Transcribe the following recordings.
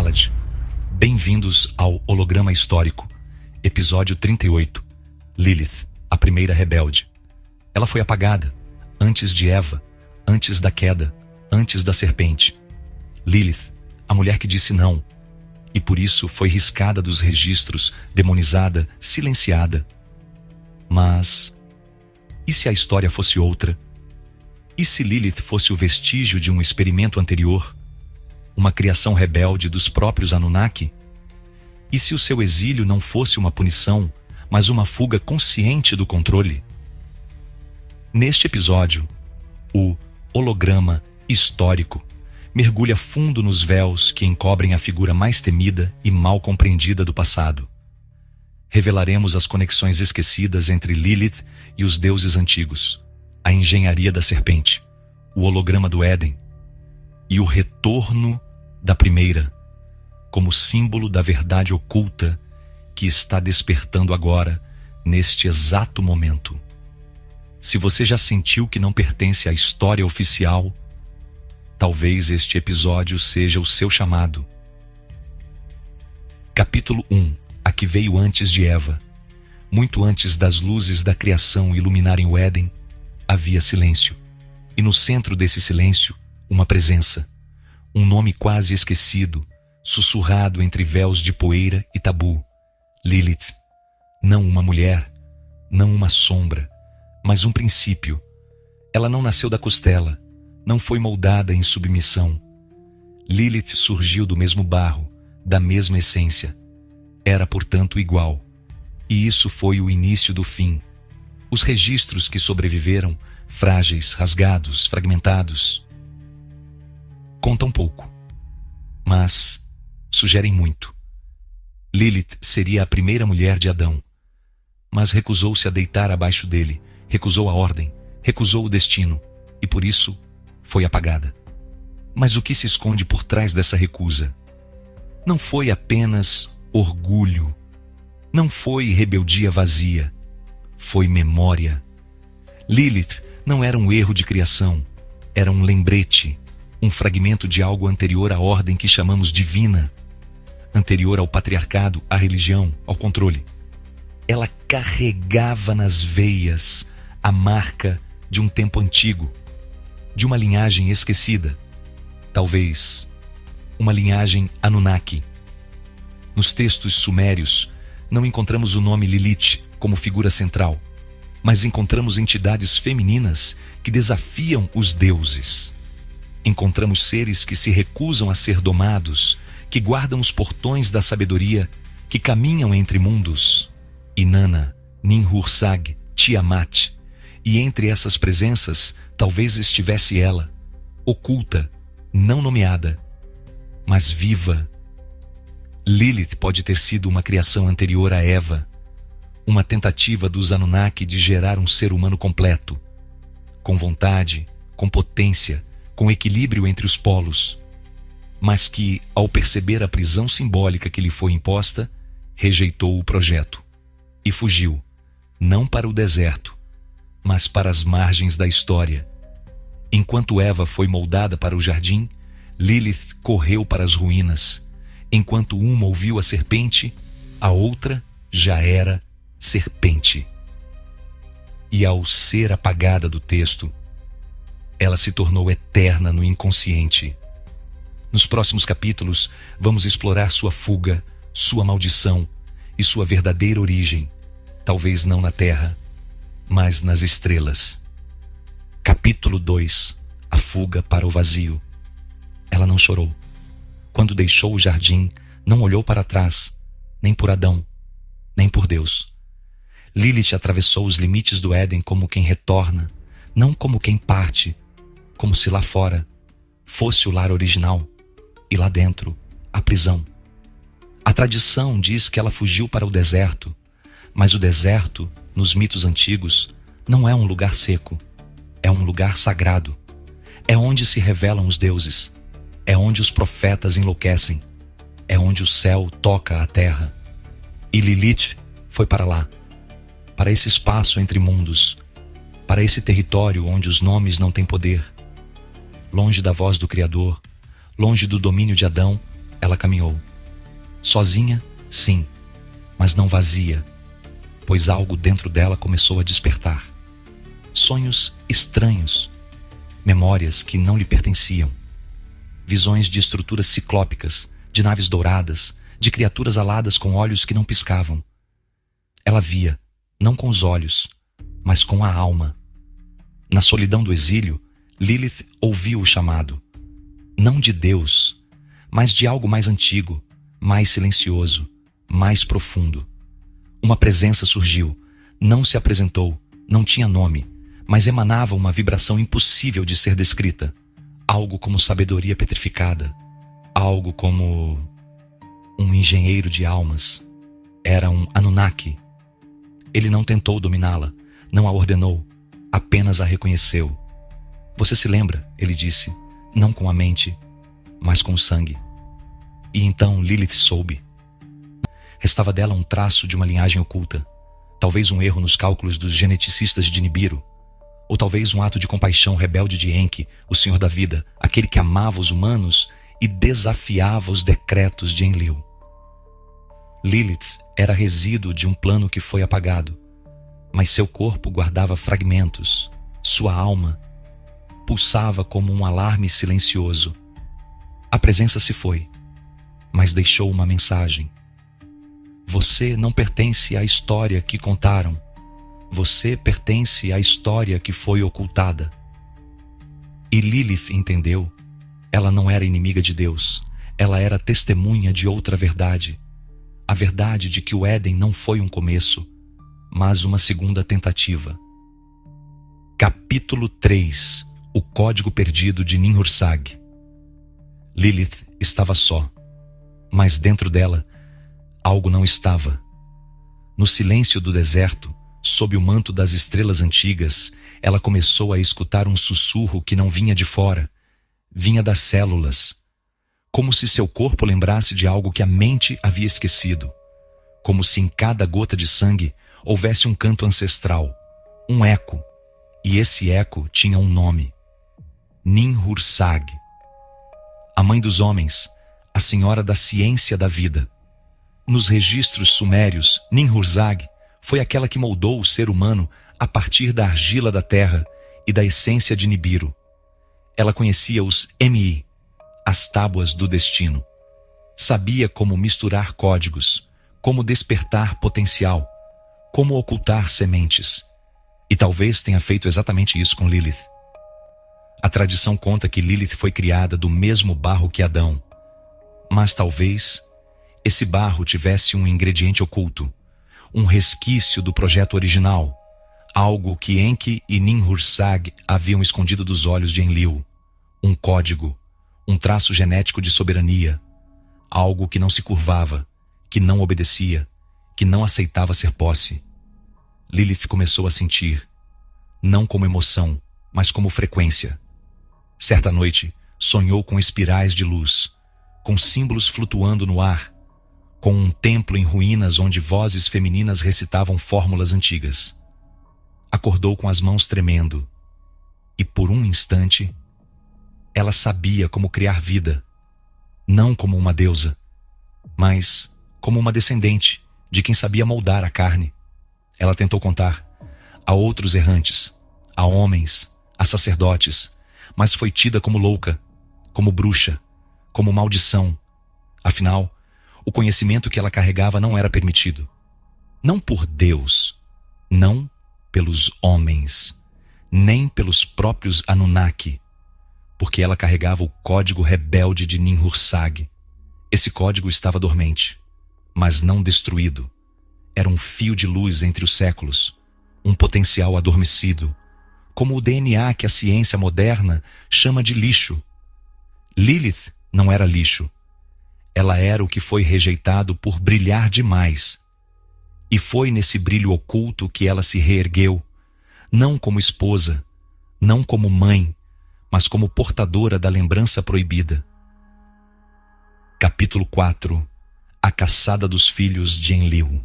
Salad. Bem-vindos ao Holograma Histórico, episódio 38. Lilith, a primeira rebelde. Ela foi apagada, antes de Eva, antes da queda, antes da serpente. Lilith, a mulher que disse não, e por isso foi riscada dos registros, demonizada, silenciada. Mas, e se a história fosse outra? E se Lilith fosse o vestígio de um experimento anterior? Uma criação rebelde dos próprios Anunnaki? E se o seu exílio não fosse uma punição, mas uma fuga consciente do controle? Neste episódio, o Holograma Histórico mergulha fundo nos véus que encobrem a figura mais temida e mal compreendida do passado. Revelaremos as conexões esquecidas entre Lilith e os deuses antigos, a engenharia da serpente, o holograma do Éden e o retorno da primeira, como símbolo da verdade oculta que está despertando agora, neste exato momento. Se você já sentiu que não pertence à história oficial, talvez este episódio seja o seu chamado. Capítulo 1. A que veio antes de Eva. Muito antes das luzes da criação iluminarem o Éden, havia silêncio. E no centro desse silêncio, uma presença. Um nome quase esquecido, sussurrado entre véus de poeira e tabu. Lilith. Não uma mulher, não uma sombra, mas um princípio. Ela não nasceu da costela, não foi moldada em submissão. Lilith surgiu do mesmo barro, da mesma essência. Era, portanto, igual. E isso foi o início do fim. Os registros que sobreviveram, frágeis, rasgados, fragmentados, contam pouco, mas sugerem muito. Lilith seria a primeira mulher de Adão, mas recusou-se a deitar abaixo dele, recusou a ordem, recusou o destino, e por isso foi apagada. Mas o que se esconde por trás dessa recusa? Não foi apenas orgulho, não foi rebeldia vazia, foi memória. Lilith não era um erro de criação, era um lembrete, um fragmento de algo anterior à ordem que chamamos divina, anterior ao patriarcado, à religião, ao controle. Ela carregava nas veias a marca de um tempo antigo, de uma linhagem esquecida, talvez uma linhagem Anunnaki. Nos textos sumérios, não encontramos o nome Lilith como figura central, mas encontramos entidades femininas que desafiam os deuses. Encontramos seres que se recusam a ser domados, que guardam os portões da sabedoria, que caminham entre mundos. Inanna, Ninhursag, Tiamat. E entre essas presenças, talvez estivesse ela, oculta, não nomeada, mas viva. Lilith pode ter sido uma criação anterior a Eva, uma tentativa dos Anunnaki de gerar um ser humano completo, com vontade, com potência, com equilíbrio entre os polos, mas que, ao perceber a prisão simbólica que lhe foi imposta, rejeitou o projeto e fugiu, não para o deserto, mas para as margens da história. Enquanto Eva foi moldada para o jardim, Lilith correu para as ruínas. Enquanto uma ouviu a serpente, a outra já era serpente. E ao ser apagada do texto, ela se tornou eterna no inconsciente. Nos próximos capítulos, vamos explorar sua fuga, sua maldição e sua verdadeira origem, talvez não na Terra, mas nas estrelas. Capítulo 2. A fuga para o vazio. Ela não chorou. Quando deixou o jardim, não olhou para trás, nem por Adão, nem por Deus. Lilith atravessou os limites do Éden como quem retorna, não como quem parte, como se lá fora fosse o lar original e lá dentro a prisão. A tradição diz que ela fugiu para o deserto, mas o deserto, nos mitos antigos, não é um lugar seco, é um lugar sagrado. É onde se revelam os deuses. É onde os profetas enlouquecem. É onde o céu toca a terra. E Lilith foi para lá, para esse espaço entre mundos, para esse território onde os nomes não têm poder, longe da voz do Criador, longe do domínio de Adão ela caminhou. Sozinha, sim, mas não vazia, pois algo dentro dela começou a despertar. Sonhos estranhos, memórias que não lhe pertenciam, visões de estruturas ciclópicas, de naves douradas, de criaturas aladas com olhos que não piscavam. Ela via, não com os olhos, mas com a alma. Na solidão do exílio, Lilith ouviu o chamado, não de Deus, mas de algo mais antigo, mais silencioso, mais profundo. Uma presença surgiu, não se apresentou, não tinha nome, mas emanava uma vibração impossível de ser descrita. Algo como sabedoria petrificada, algo como um engenheiro de almas. Era um Anunnaki. Ele não tentou dominá-la, não a ordenou, apenas a reconheceu. Você se lembra, ele disse, não com a mente, mas com o sangue. E então Lilith soube. Restava dela um traço de uma linhagem oculta, talvez um erro nos cálculos dos geneticistas de Nibiru, ou talvez um ato de compaixão rebelde de Enki, o Senhor da Vida, aquele que amava os humanos e desafiava os decretos de Enlil. Lilith era resíduo de um plano que foi apagado, mas seu corpo guardava fragmentos, sua alma pulsava como um alarme silencioso. A presença se foi, mas deixou uma mensagem. Você não pertence à história que contaram. Você pertence à história que foi ocultada. E Lilith entendeu. Ela não era inimiga de Deus. Ela era testemunha de outra verdade. A verdade de que o Éden não foi um começo, mas uma segunda tentativa. Capítulo 3. O Código Perdido de Ninhursag. Lilith estava só, mas dentro dela, algo não estava. No silêncio do deserto, sob o manto das estrelas antigas, ela começou a escutar um sussurro que não vinha de fora, vinha das células, como se seu corpo lembrasse de algo que a mente havia esquecido, como se em cada gota de sangue houvesse um canto ancestral, um eco, e esse eco tinha um nome: Ninhursag. A mãe dos homens, a senhora da ciência da vida. Nos registros sumérios, Ninhursag foi aquela que moldou o ser humano a partir da argila da terra e da essência de Nibiru. Ela conhecia os MI, as tábuas do destino. Sabia como misturar códigos, como despertar potencial, como ocultar sementes. E talvez tenha feito exatamente isso com Lilith. A tradição conta que Lilith foi criada do mesmo barro que Adão. Mas talvez esse barro tivesse um ingrediente oculto, um resquício do projeto original, algo que Enki e Ninhursag haviam escondido dos olhos de Enlil, um código, um traço genético de soberania, algo que não se curvava, que não obedecia, que não aceitava ser posse. Lilith começou a sentir, não como emoção, mas como frequência. Certa noite, sonhou com espirais de luz, com símbolos flutuando no ar, com um templo em ruínas onde vozes femininas recitavam fórmulas antigas. Acordou com as mãos tremendo, e por um instante, ela sabia como criar vida, não como uma deusa, mas como uma descendente de quem sabia moldar a carne. Ela tentou contar a outros errantes, a homens, a sacerdotes, mas foi tida como louca, como bruxa, como maldição. Afinal, o conhecimento que ela carregava não era permitido. Não por Deus, não pelos homens, nem pelos próprios Anunnaki, porque ela carregava o código rebelde de Ninhursag. Esse código estava dormente, mas não destruído. Era um fio de luz entre os séculos, um potencial adormecido, como o DNA que a ciência moderna chama de lixo. Lilith não era lixo. Ela era o que foi rejeitado por brilhar demais. E foi nesse brilho oculto que ela se reergueu, não como esposa, não como mãe, mas como portadora da lembrança proibida. Capítulo 4. A caçada dos filhos de Enlil.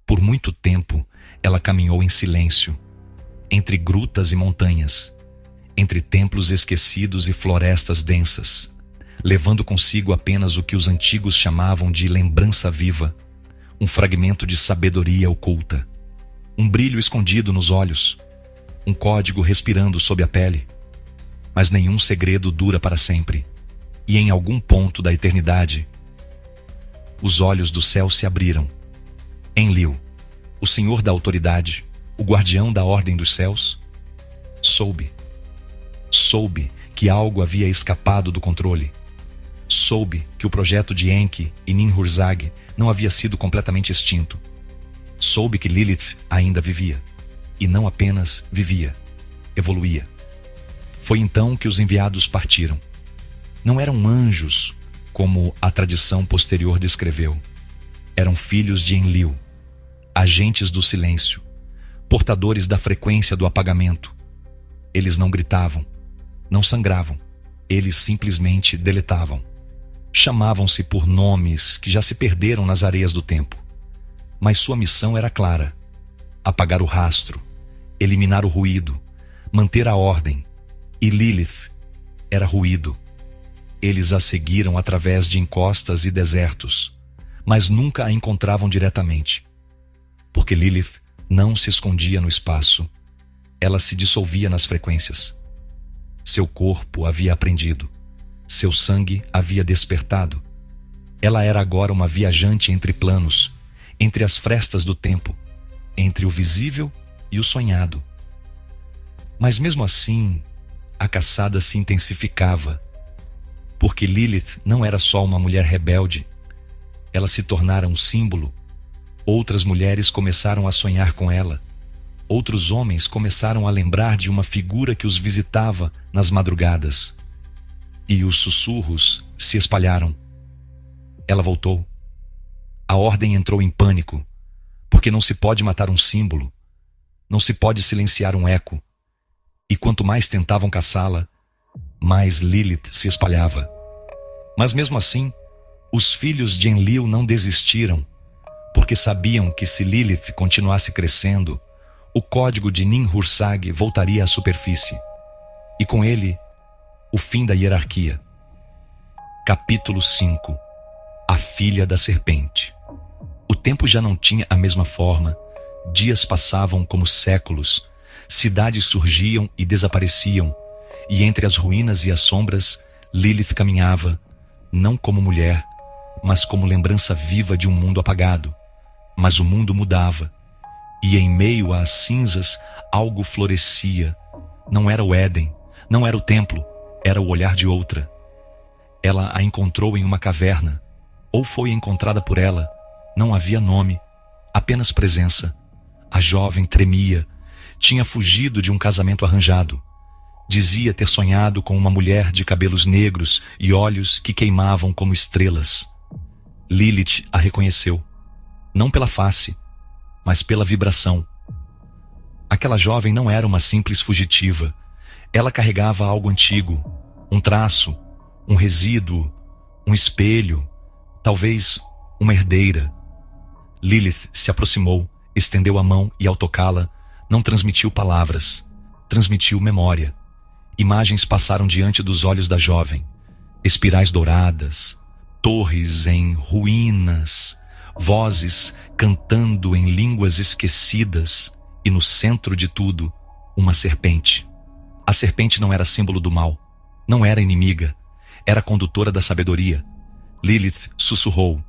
Por muito tempo, ela caminhou em silêncio, entre grutas e montanhas, entre templos esquecidos e florestas densas. levando consigo apenas o que os antigos chamavam de lembrança viva, um fragmento de sabedoria oculta, um brilho escondido nos olhos, um código respirando sob a pele. Mas nenhum segredo dura para sempre, e em algum ponto da eternidade, os olhos do céu se abriram. Enlil, o senhor da autoridade, o guardião da ordem dos céus, soube que algo havia escapado do controle. Soube que o projeto de Enki e Ninhursag não havia sido completamente extinto. Soube que Lilith ainda vivia. E não apenas vivia, evoluía. Foi então que os enviados partiram. Não eram anjos, como a tradição posterior descreveu. Eram filhos de Enlil, agentes do silêncio, portadores da frequência do apagamento. Eles não gritavam, não sangravam, eles simplesmente deletavam. Chamavam-se por nomes que já se perderam nas areias do tempo. Mas sua missão era clara: apagar o rastro, eliminar o ruído, manter a ordem. E Lilith era ruído. Eles a seguiram através de encostas e desertos, mas nunca a encontravam diretamente. Porque Lilith não se escondia no espaço, ela se dissolvia nas frequências. Seu corpo havia aprendido, seu sangue havia despertado. Ela era agora uma viajante entre planos, entre as frestas do tempo, entre o visível e o sonhado. Mas mesmo assim, a caçada se intensificava, porque Lilith não era só uma mulher rebelde, ela se tornara um símbolo. Outras mulheres começaram a sonhar com ela. Outros homens começaram a lembrar de uma figura que os visitava nas madrugadas. E os sussurros se espalharam. Ela voltou. A ordem entrou em pânico, porque não se pode matar um símbolo, não se pode silenciar um eco. E quanto mais tentavam caçá-la, mais Lilith se espalhava. Mas mesmo assim, os filhos de Enlil não desistiram, porque sabiam que se Lilith continuasse crescendo, o código de Ninhursag voltaria à superfície. E com ele, o fim da hierarquia. Capítulo 5. A filha da serpente. O tempo já não tinha a mesma forma, dias passavam como séculos, cidades surgiam e desapareciam, e entre as ruínas e as sombras, Lilith caminhava, não como mulher, mas como lembrança viva de um mundo apagado. Mas o mundo mudava, e em meio às cinzas algo florescia. Não era o Éden, não era o templo, era o olhar de outra. Ela a encontrou em uma caverna, ou foi encontrada por ela. Não havia nome, apenas presença. A jovem tremia, tinha fugido de um casamento arranjado. Dizia ter sonhado com uma mulher de cabelos negros e olhos que queimavam como estrelas. Lilith a reconheceu, não pela face, mas pela vibração. Aquela jovem não era uma simples fugitiva. Ela carregava algo antigo, um traço, um resíduo, um espelho, talvez uma herdeira. Lilith se aproximou, estendeu a mão e, ao tocá-la, não transmitiu palavras, transmitiu memória. Imagens passaram diante dos olhos da jovem. Espirais douradas, torres em ruínas, vozes cantando em línguas esquecidas e, no centro de tudo, uma serpente. A serpente não era símbolo do mal, não era inimiga, era condutora da sabedoria. Lilith sussurrou: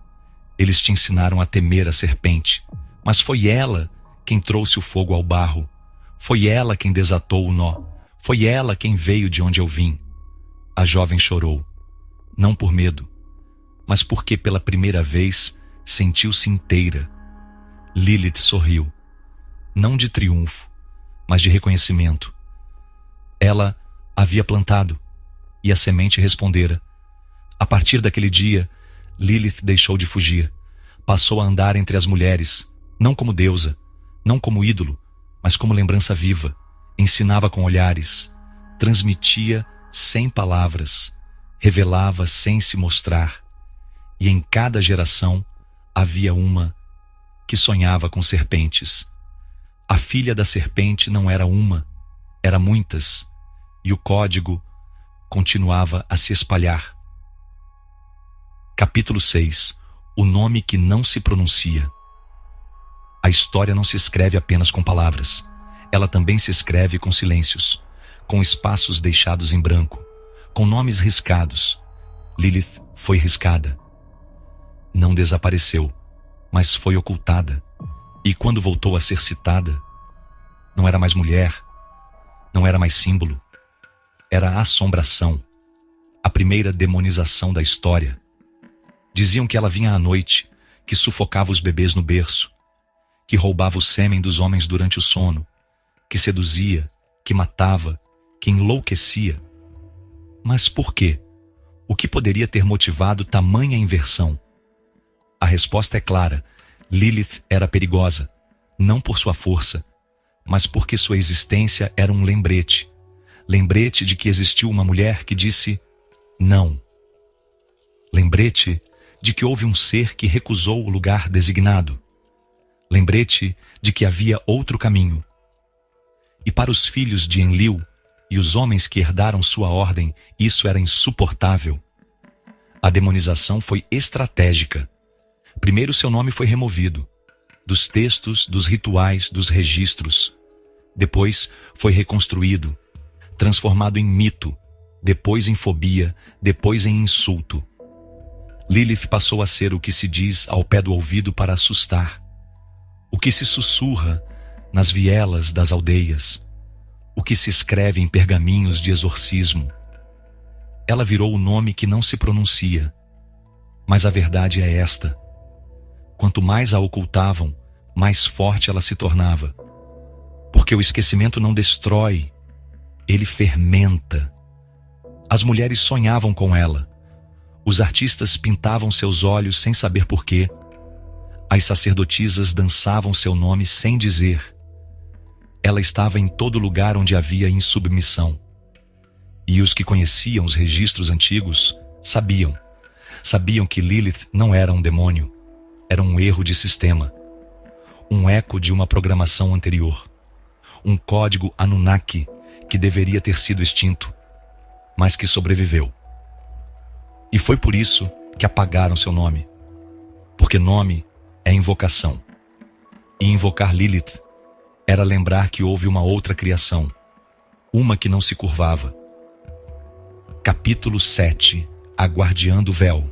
eles te ensinaram a temer a serpente, mas foi ela quem trouxe o fogo ao barro. Foi ela quem desatou o nó. Foi ela quem veio de onde eu vim. A jovem chorou, não por medo, mas porque pela primeira vez sentiu-se inteira. Lilith sorriu, não de triunfo, mas de reconhecimento. Ela havia plantado, e a semente respondera. A partir daquele dia, Lilith deixou de fugir. Passou a andar entre as mulheres, não como deusa, não como ídolo, mas como lembrança viva. Ensinava com olhares, transmitia sem palavras, revelava sem se mostrar. E em cada geração havia uma que sonhava com serpentes. A filha da serpente não era uma, era muitas, e o código continuava a se espalhar. Capítulo 6. O nome que não se pronuncia. A história não se escreve apenas com palavras. Ela também se escreve com silêncios, com espaços deixados em branco, com nomes riscados. Lilith foi riscada. Não desapareceu, mas foi ocultada. E quando voltou a ser citada, não era mais mulher, não era mais símbolo. Era a assombração, a primeira demonização da história. Diziam que ela vinha à noite, que sufocava os bebês no berço, que roubava o sêmen dos homens durante o sono, que seduzia, que matava, que enlouquecia. Mas por quê? O que poderia ter motivado tamanha inversão? A resposta é clara. Lilith era perigosa, não por sua força, mas porque sua existência era um lembrete. Lembrete de que existiu uma mulher que disse não. Lembrete de que houve um ser que recusou o lugar designado. Lembrete de que havia outro caminho. E para os filhos de Enlil e os homens que herdaram sua ordem, isso era insuportável. A demonização foi estratégica. Primeiro seu nome foi removido, dos textos, dos rituais, dos registros. Depois foi reconstruído, transformado em mito, depois em fobia, depois em insulto. Lilith passou a ser o que se diz ao pé do ouvido para assustar, o que se sussurra nas vielas das aldeias, o que se escreve em pergaminhos de exorcismo. Ela virou o nome que não se pronuncia, mas a verdade é esta. Quanto mais a ocultavam, mais forte ela se tornava. Porque o esquecimento não destrói, ele fermenta. As mulheres sonhavam com ela. Os artistas pintavam seus olhos sem saber porquê. As sacerdotisas dançavam seu nome sem dizer. Ela estava em todo lugar onde havia insubmissão. E os que conheciam os registros antigos sabiam que Lilith não era um demônio. Era um erro de sistema, um eco de uma programação anterior, um código Anunnaki que deveria ter sido extinto, mas que sobreviveu. E foi por isso que apagaram seu nome, porque nome é invocação. E invocar Lilith era lembrar que houve uma outra criação, uma que não se curvava. Capítulo 7. A guardiã do véu.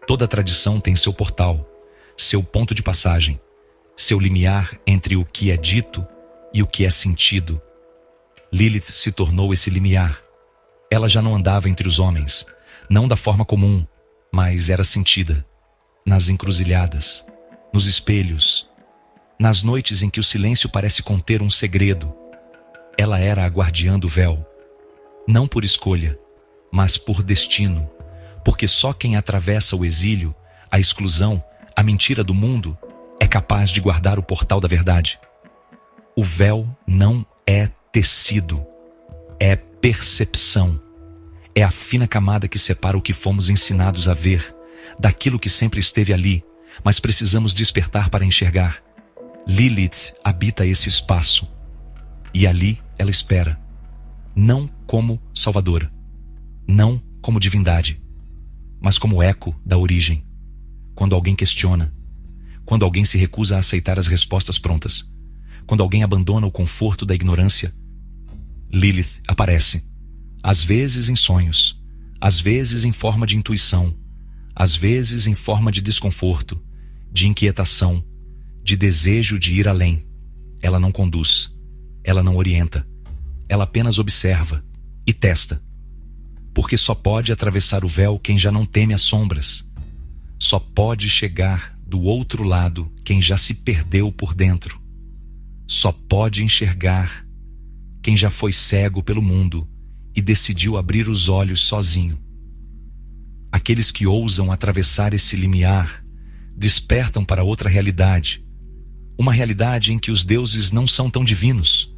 Toda tradição tem seu portal, seu ponto de passagem, seu limiar entre o que é dito e o que é sentido. Lilith se tornou esse limiar. Ela já não andava entre os homens, não da forma comum, mas era sentida, nas encruzilhadas, nos espelhos, nas noites em que o silêncio parece conter um segredo. Ela era a guardiã do véu, não por escolha, mas por destino, porque só quem atravessa o exílio, a exclusão, a mentira do mundo, é capaz de guardar o portal da verdade. O véu não é tecido, é percepção. É a fina camada que separa o que fomos ensinados a ver, daquilo que sempre esteve ali, mas precisamos despertar para enxergar. Lilith habita esse espaço, e ali ela espera, não como salvadora, não como divindade, mas como eco da origem. Quando alguém questiona, quando alguém se recusa a aceitar as respostas prontas, quando alguém abandona o conforto da ignorância, Lilith aparece, às vezes em sonhos, às vezes em forma de intuição, às vezes em forma de desconforto, de inquietação, de desejo de ir além. Ela não conduz, ela não orienta, ela apenas observa e testa, porque só pode atravessar o véu quem já não teme as sombras. Só pode chegar do outro lado quem já se perdeu por dentro. Só pode enxergar quem já foi cego pelo mundo e decidiu abrir os olhos sozinho. Aqueles que ousam atravessar esse limiar despertam para outra realidade, uma realidade em que os deuses não são tão divinos,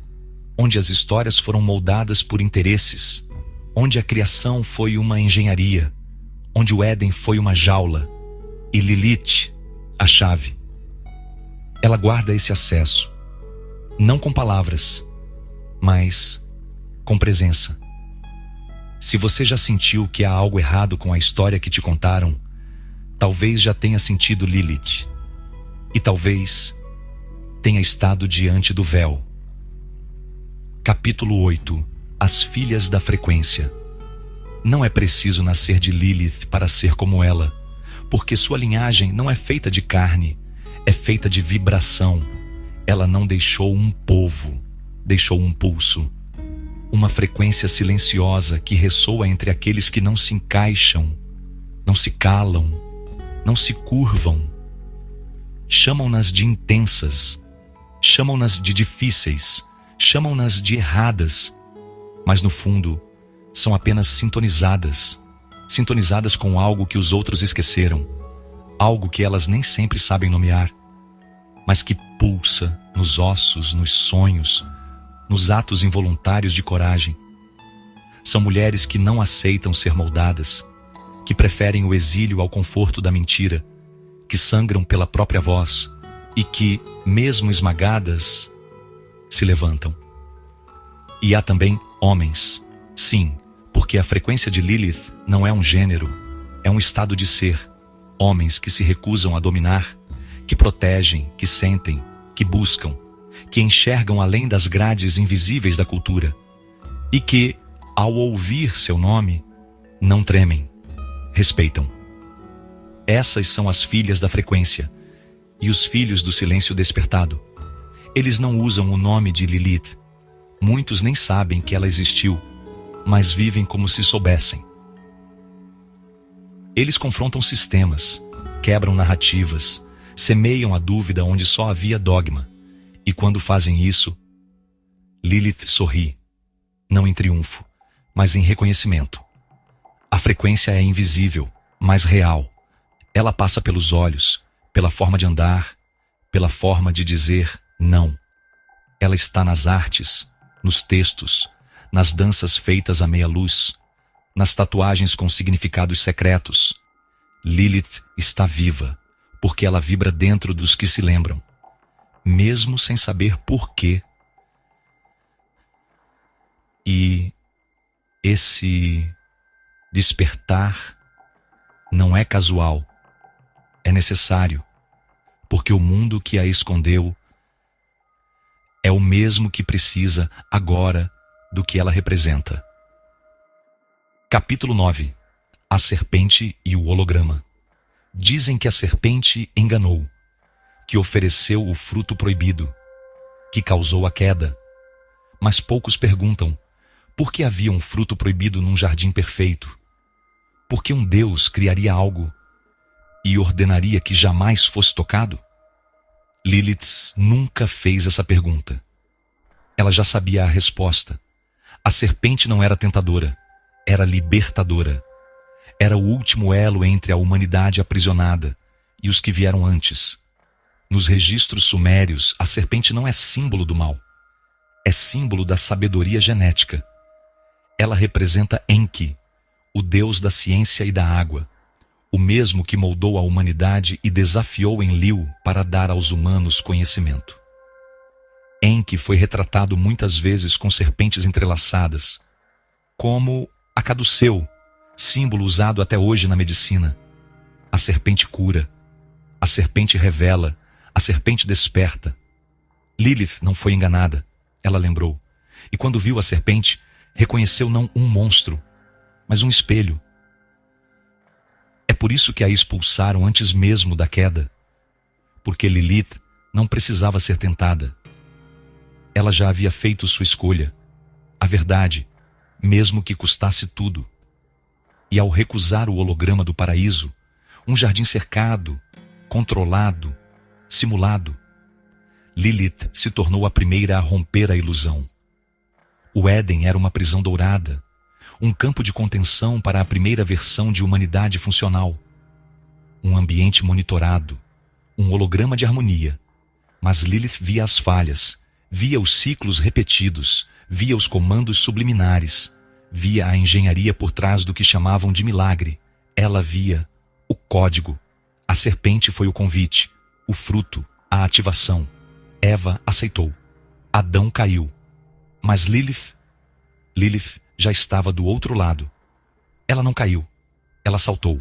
onde as histórias foram moldadas por interesses, onde a criação foi uma engenharia, onde o Éden foi uma jaula e Lilith a chave. Ela guarda esse acesso, não com palavras, mas com presença. Se você já sentiu que há algo errado com a história que te contaram, Talvez já tenha sentido Lilith. E talvez tenha estado diante do véu. Capítulo 8. As filhas da frequência. Não é preciso nascer de Lilith para ser como ela, porque sua linhagem não é feita de carne, é feita de vibração. Ela não deixou um povo, deixou um pulso. Uma frequência silenciosa que ressoa entre aqueles que não se encaixam, não se calam, não se curvam. Chamam-nas de intensas, chamam-nas de difíceis, chamam-nas de erradas, mas no fundo são apenas sintonizadas, sintonizadas com algo que os outros esqueceram, algo que elas nem sempre sabem nomear, mas que pulsa nos ossos, nos sonhos, nos atos involuntários de coragem. São mulheres que não aceitam ser moldadas, que preferem o exílio ao conforto da mentira, que sangram pela própria voz e que, mesmo esmagadas, se levantam. E há também homens, sim, porque a frequência de Lilith não é um gênero, é um estado de ser. Homens que se recusam a dominar, que protegem, que sentem, que buscam, que enxergam além das grades invisíveis da cultura e que, ao ouvir seu nome, não tremem, respeitam. Essas são as filhas da frequência e os filhos do silêncio despertado. Eles não usam o nome de Lilith. Muitos nem sabem que ela existiu, mas vivem como se soubessem. Eles confrontam sistemas, quebram narrativas, semeiam a dúvida onde só havia dogma. E quando fazem isso, Lilith sorri, não em triunfo, mas em reconhecimento. A frequência é invisível, mas real. Ela passa pelos olhos, pela forma de andar, pela forma de dizer não. Ela está nas artes, nos textos, nas danças feitas à meia luz, nas tatuagens com significados secretos. Lilith está viva, porque ela vibra dentro dos que se lembram, mesmo sem saber por quê. E esse despertar não é casual, é necessário, porque o mundo que a escondeu é o mesmo que precisa agora do que ela representa. Capítulo 9. A serpente e o holograma. Dizem que a serpente enganou, que ofereceu o fruto proibido, que causou a queda. Mas poucos perguntam, por que havia um fruto proibido num jardim perfeito? Por que um Deus criaria algo e ordenaria que jamais fosse tocado? Lilith nunca fez essa pergunta. Ela já sabia a resposta. A serpente não era tentadora, era libertadora. Era o último elo entre a humanidade aprisionada e os que vieram antes. Nos registros sumérios, a serpente não é símbolo do mal. É símbolo da sabedoria genética. Ela representa Enki, o deus da ciência e da água, o mesmo que moldou a humanidade e desafiou Enlil para dar aos humanos conhecimento. Enki foi retratado muitas vezes com serpentes entrelaçadas, como a caduceu, símbolo usado até hoje na medicina. A serpente cura, a serpente revela, a serpente desperta. Lilith não foi enganada, ela lembrou, e quando viu a serpente, reconheceu não um monstro, mas um espelho. É por isso que a expulsaram antes mesmo da queda, porque Lilith não precisava ser tentada. Ela já havia feito sua escolha, a verdade, mesmo que custasse tudo. E ao recusar o holograma do paraíso, um jardim cercado, controlado, simulado, Lilith se tornou a primeira a romper a ilusão. O Éden era uma prisão dourada, um campo de contenção para a primeira versão de humanidade funcional. Um ambiente monitorado, um holograma de harmonia. Mas Lilith via as falhas, via os ciclos repetidos, via os comandos subliminares, via a engenharia por trás do que chamavam de milagre. Ela via o código. A serpente foi o convite, o fruto, a ativação. Eva aceitou. Adão caiu. Mas Lilith já estava do outro lado. Ela não caiu. Ela saltou.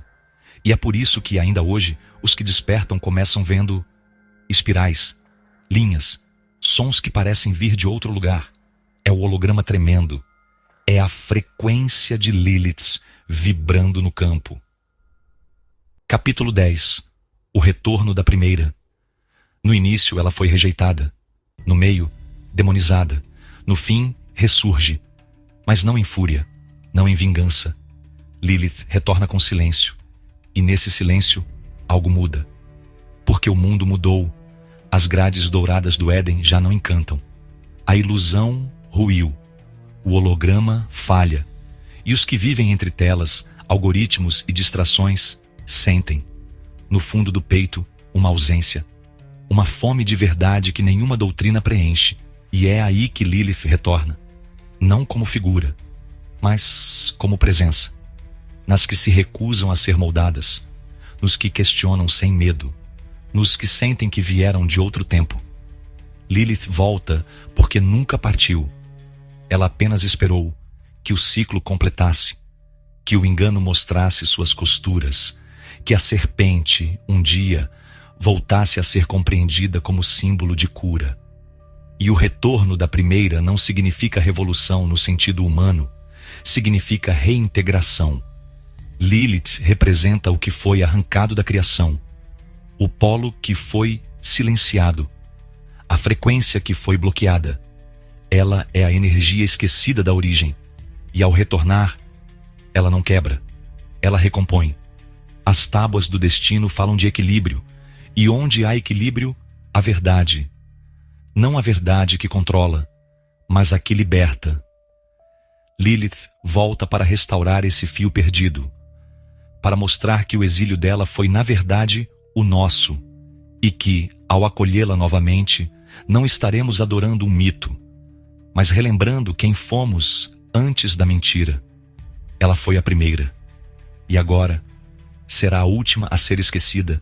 E é por isso que ainda hoje os que despertam começam vendo espirais, linhas, sons que parecem vir de outro lugar. É o holograma tremendo. É a frequência de Lilith vibrando no campo. Capítulo 10. O retorno da primeira. No início ela foi rejeitada. No meio, demonizada. No fim, ressurge. Mas não em fúria, não em vingança. Lilith retorna com silêncio. E nesse silêncio, algo muda. Porque o mundo mudou. As grades douradas do Éden já não encantam. A ilusão ruiu. O holograma falha. E os que vivem entre telas, algoritmos e distrações sentem, no fundo do peito, uma ausência. Uma fome de verdade que nenhuma doutrina preenche. E é aí que Lilith retorna. Não como figura, mas como presença. Nas que se recusam a ser moldadas, nos que questionam sem medo, nos que sentem que vieram de outro tempo. Lilith volta porque nunca partiu. Ela apenas esperou que o ciclo completasse, que o engano mostrasse suas costuras, que a serpente, um dia, voltasse a ser compreendida como símbolo de cura. E o retorno da primeira não significa revolução no sentido humano, significa reintegração. Lilith representa o que foi arrancado da criação, o polo que foi silenciado, a frequência que foi bloqueada. Ela é a energia esquecida da origem, e ao retornar, ela não quebra, ela recompõe. As tábuas do destino falam de equilíbrio, e onde há equilíbrio, há verdade. Não a verdade que controla, mas a que liberta. Lilith volta para restaurar esse fio perdido, para mostrar que o exílio dela foi, na verdade, o nosso, e que, ao acolhê-la novamente, não estaremos adorando um mito, mas relembrando quem fomos antes da mentira. Ela foi a primeira, e agora será a última a ser esquecida,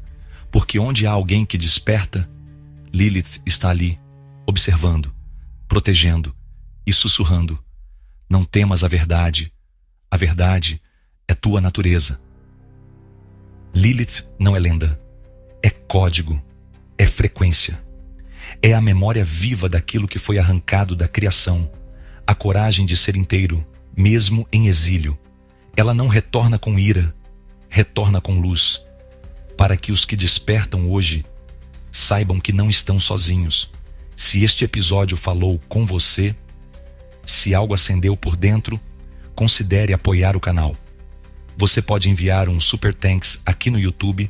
porque onde há alguém que desperta, Lilith está ali, observando, protegendo e sussurrando. Não temas a verdade é tua natureza. Lilith não é lenda, é código, é frequência. É a memória viva daquilo que foi arrancado da criação, a coragem de ser inteiro, mesmo em exílio. Ela não retorna com ira, retorna com luz, para que os que despertam hoje saibam que não estão sozinhos. Se este episódio falou com você, se algo acendeu por dentro, considere apoiar o canal. Você pode enviar um Super Thanks aqui no YouTube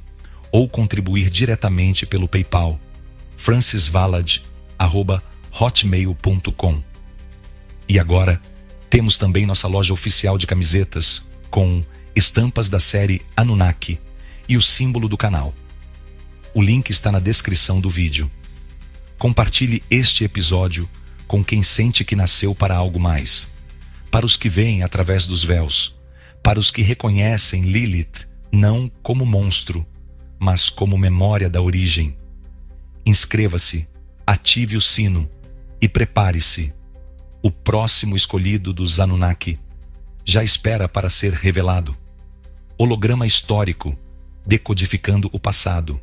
ou contribuir diretamente pelo PayPal francisvalad@hotmail.com. E agora, temos também nossa loja oficial de camisetas com estampas da série Anunnaki e o símbolo do canal. O link está na descrição do vídeo. Compartilhe este episódio com quem sente que nasceu para algo mais. Para os que veem através dos véus. Para os que reconhecem Lilith não como monstro, mas como memória da origem. Inscreva-se, ative o sino e prepare-se. O próximo escolhido dos Anunnaki já espera para ser revelado. Holograma histórico, decodificando o passado.